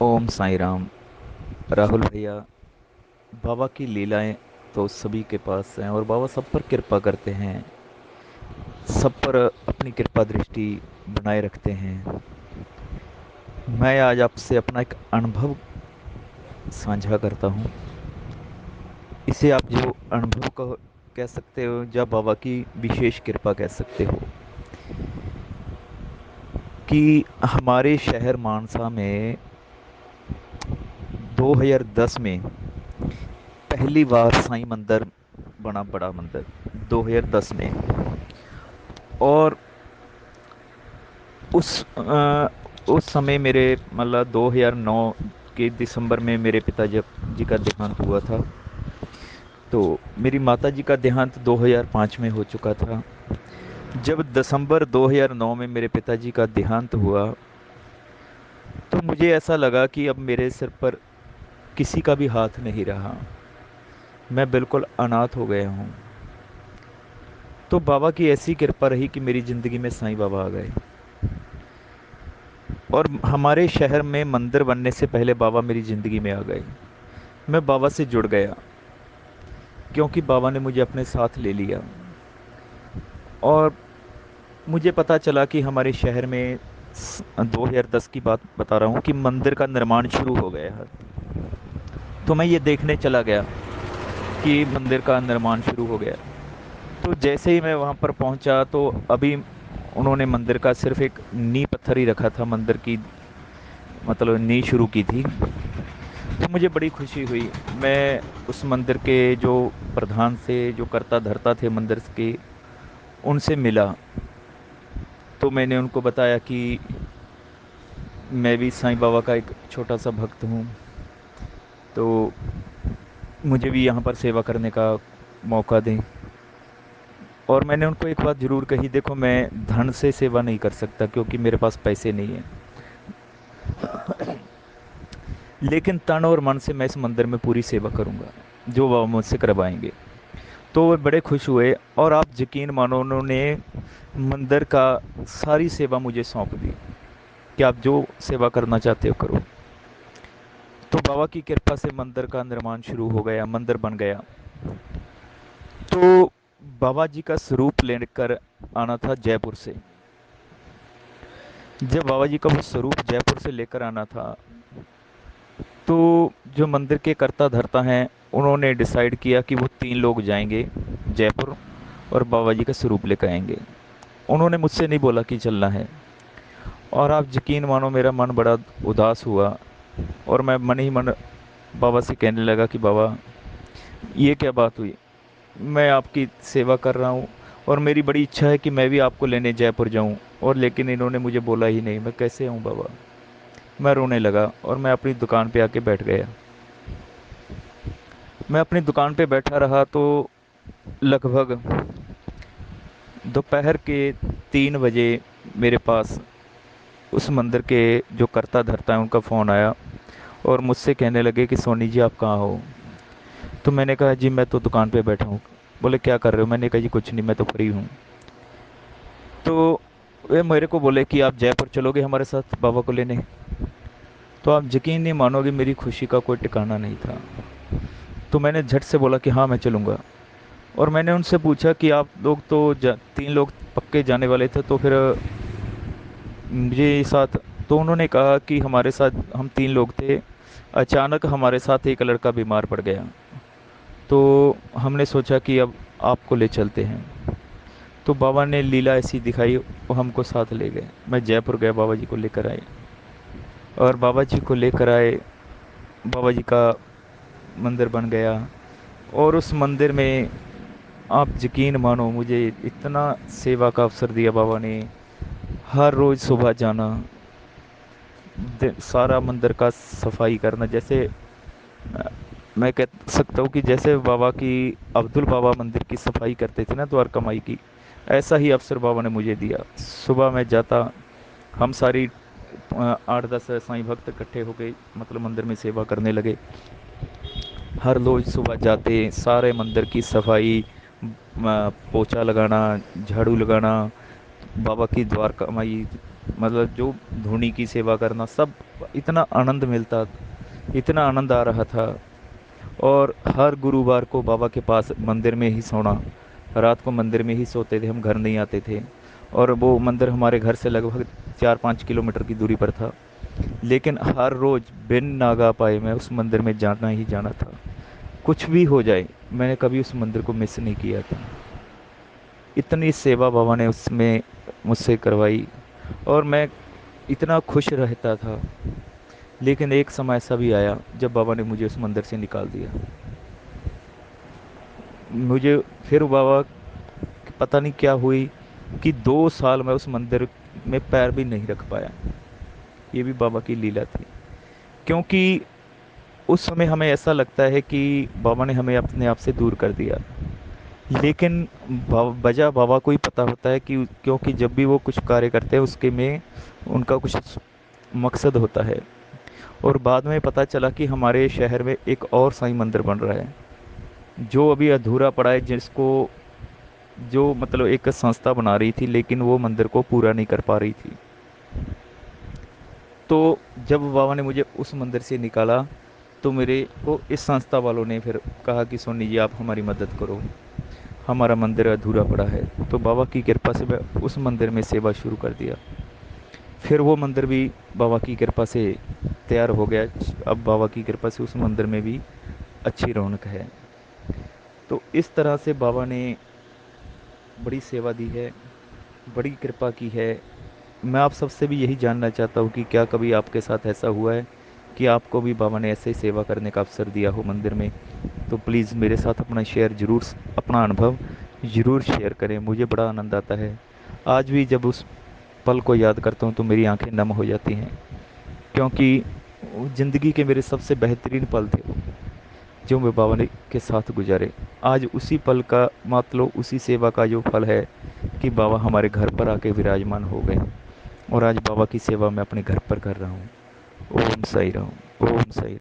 ओम साई राम। राहुल भैया, बाबा की लीलाएं तो सभी के पास हैं और बाबा सब पर कृपा करते हैं, सब पर अपनी कृपा दृष्टि बनाए रखते हैं। मैं आज आपसे अपना एक अनुभव साझा करता हूँ। इसे आप जो अनुभव को कह सकते हो या बाबा की विशेष कृपा कह सकते हो कि हमारे शहर मानसा में 2010 में पहली बार साईं मंदिर बना, बड़ा मंदिर 2010 में। और उस उस समय मेरे मतलब 2009 के दिसंबर में मेरे पिताजी जी का देहांत हुआ था। तो मेरी माता जी का देहांत 2005 में हो चुका था। जब दिसंबर 2009 में मेरे पिताजी का देहांत हुआ तो मुझे ऐसा लगा कि अब मेरे सिर पर किसी का भी हाथ नहीं रहा। मैं बिल्कुल अनाथ हो गया हूँ। तो बाबा की ऐसी कृपा रही कि मेरी ज़िंदगी में साईं बाबा आ गए। और हमारे शहर में मंदिर बनने से पहले बाबा मेरी ज़िंदगी में आ गए। मैं बाबा से जुड़ गया क्योंकि बाबा ने मुझे अपने साथ ले लिया। और मुझे पता चला कि हमारे शहर में 2010 की बात बता रहा हूँ कि मंदिर का निर्माण शुरू हो गया है। तो मैं ये देखने चला गया कि मंदिर का निर्माण शुरू हो गया। तो जैसे ही मैं वहाँ पर पहुँचा तो अभी उन्होंने मंदिर का सिर्फ एक नींव पत्थर ही रखा था, मंदिर की मतलब नींव शुरू की थी। तो मुझे बड़ी खुशी हुई। मैं उस मंदिर के जो प्रधान से, जो करता धर्ता थे मंदिर के, उनसे मिला। तो मैंने उनको बताया कि मैं भी साईं बाबा का एक छोटा सा भक्त हूँ, तो मुझे भी यहाँ पर सेवा करने का मौका दें। और मैंने उनको एक बात ज़रूर कही, देखो मैं धन से सेवा नहीं कर सकता क्योंकि मेरे पास पैसे नहीं हैं, लेकिन तन और मन से मैं इस मंदिर में पूरी सेवा करूँगा जो बाबा मुझसे करवाएंगे। तो वो बड़े खुश हुए और आप यकीन मानो उन्होंने मंदिर का सारी सेवा मुझे सौंप दी कि आप जो सेवा करना चाहते हो करो। तो बाबा की कृपा से मंदिर का निर्माण शुरू हो गया, मंदिर बन गया। तो बाबा जी का स्वरूप लेकर आना था जयपुर से। जब बाबा जी का वो स्वरूप जयपुर से लेकर आना था तो जो मंदिर के कर्ता धर्ता हैं उन्होंने डिसाइड किया कि वो 3 लोग जाएंगे जयपुर और बाबा जी का स्वरूप लेकर आएंगे। उन्होंने मुझसे नहीं बोला कि चलना है। और आप यकीन मानो मेरा मन बड़ा उदास हुआ और मैं मन ही मन बाबा से कहने लगा कि बाबा ये क्या बात हुई, मैं आपकी सेवा कर रहा हूँ और मेरी बड़ी इच्छा है कि मैं भी आपको लेने जयपुर जाऊँ, और लेकिन इन्होंने मुझे बोला ही नहीं, मैं कैसे आऊँ बाबा। मैं रोने लगा और मैं अपनी दुकान पे आके बैठ गया। मैं अपनी दुकान पे बैठा रहा तो लगभग दोपहर के 3 बजे मेरे पास उस मंदिर के जो करता धरता है उनका फ़ोन आया और मुझसे कहने लगे कि सोनी जी आप कहाँ हो। तो मैंने कहा जी मैं तो दुकान पे बैठा हूँ। बोले क्या कर रहे हो, मैंने कहा जी कुछ नहीं, मैं तो फ्री हूँ। तो वे मेरे को बोले कि आप जयपुर चलोगे हमारे साथ बाबा को लेने। तो आप यकीन नहीं मानोगे, मेरी खुशी का कोई ठिकाना नहीं था। तो मैंने झट से बोला कि हाँ मैं चलूँगा। और मैंने उनसे पूछा कि आप लोग तो 3 लोग पक्के जाने वाले थे, तो फिर मुझे साथ। तो उन्होंने कहा कि हमारे साथ हम 3 लोग थे, अचानक हमारे साथ एक लड़का बीमार पड़ गया, तो हमने सोचा कि अब आपको ले चलते हैं। तो बाबा ने लीला ऐसी दिखाई, वो हमको साथ ले गए। मैं जयपुर गया, बाबा जी को लेकर आए। और बाबा जी को लेकर आए, बाबा जी का मंदिर बन गया। और उस मंदिर में आप यकीन मानो मुझे इतना सेवा का अवसर दिया बाबा ने। हर रोज़ सुबह जाना, सारा मंदिर का सफाई करना। जैसे अ, मैं कह सकता हूँ कि जैसे बाबा की अब्दुल बाबा मंदिर की सफाई करते थे ना द्वारका माई की, ऐसा ही अवसर बाबा ने मुझे दिया। सुबह मैं जाता, हम सारी 8-10 साईं भक्त इकट्ठे हो गए, मतलब मंदिर में सेवा करने लगे। हर रोज सुबह जाते, सारे मंदिर की सफाई, पोछा लगाना, झाड़ू लगाना, बाबा की द्वारका माई मतलब जो धूनी की सेवा करना, सब इतना आनंद मिलता, इतना आनंद आ रहा था। और हर गुरुवार को बाबा के पास मंदिर में ही सोना, रात को मंदिर में ही सोते थे, हम घर नहीं आते थे। और वो मंदिर हमारे घर से लगभग 4-5 किलोमीटर की दूरी पर था, लेकिन हर रोज़ बिन नागा पाए मैं उस मंदिर में जाना ही जाना था। कुछ भी हो जाए, मैंने कभी उस मंदिर को मिस नहीं किया था। इतनी सेवा बाबा ने उसमें मुझसे करवाई, और मैं इतना खुश रहता था। लेकिन एक समय ऐसा भी आया जब बाबा ने मुझे उस मंदिर से निकाल दिया। मुझे फिर बाबा की पता नहीं क्या हुई कि 2 साल मैं उस मंदिर में पैर भी नहीं रख पाया। ये भी बाबा की लीला थी, क्योंकि उस समय हमें ऐसा लगता है कि बाबा ने हमें अपने आप से दूर कर दिया। लेकिन वजह बाबा को ही पता होता है कि क्योंकि जब भी वो कुछ कार्य करते हैं उसके में उनका कुछ मकसद होता है। और बाद में पता चला कि हमारे शहर में एक और साईं मंदिर बन रहा है, जो अभी अधूरा पड़ा है, जिसको जो मतलब एक संस्था बना रही थी, लेकिन वो मंदिर को पूरा नहीं कर पा रही थी। तो जब बाबा ने मुझे उस मंदिर से निकाला, तो मेरे को इस संस्था वालों ने फिर कहा कि सोनी जी, आप हमारी मदद करो, हमारा मंदिर अधूरा पड़ा है। तो बाबा की कृपा से मैं उस मंदिर में सेवा शुरू कर दिया। फिर वो मंदिर भी बाबा की कृपा से तैयार हो गया। अब बाबा की कृपा से उस मंदिर में भी अच्छी रौनक है। तो इस तरह से बाबा ने बड़ी सेवा दी है, बड़ी कृपा की है। मैं आप सबसे भी यही जानना चाहता हूँ कि क्या कभी आपके साथ ऐसा हुआ है कि आपको भी बाबा ने ऐसे ही सेवा करने का अवसर दिया हो मंदिर में? तो प्लीज़ मेरे साथ अपना शेयर जरूर, अपना अनुभव ज़रूर शेयर करें। मुझे बड़ा आनंद आता है। आज भी जब उस पल को याद करता हूँ तो मेरी आंखें नम हो जाती हैं, क्योंकि वो ज़िंदगी के मेरे सबसे बेहतरीन पल थे वो, जो मैं बाबा ने के साथ गुजारे। आज उसी पल का मतलब उसी सेवा का जो फल है कि बाबा हमारे घर पर आके विराजमान हो गए, और आज बाबा की सेवा मैं अपने घर पर कर रहा हूँ। ओम साई राम। ओम साई।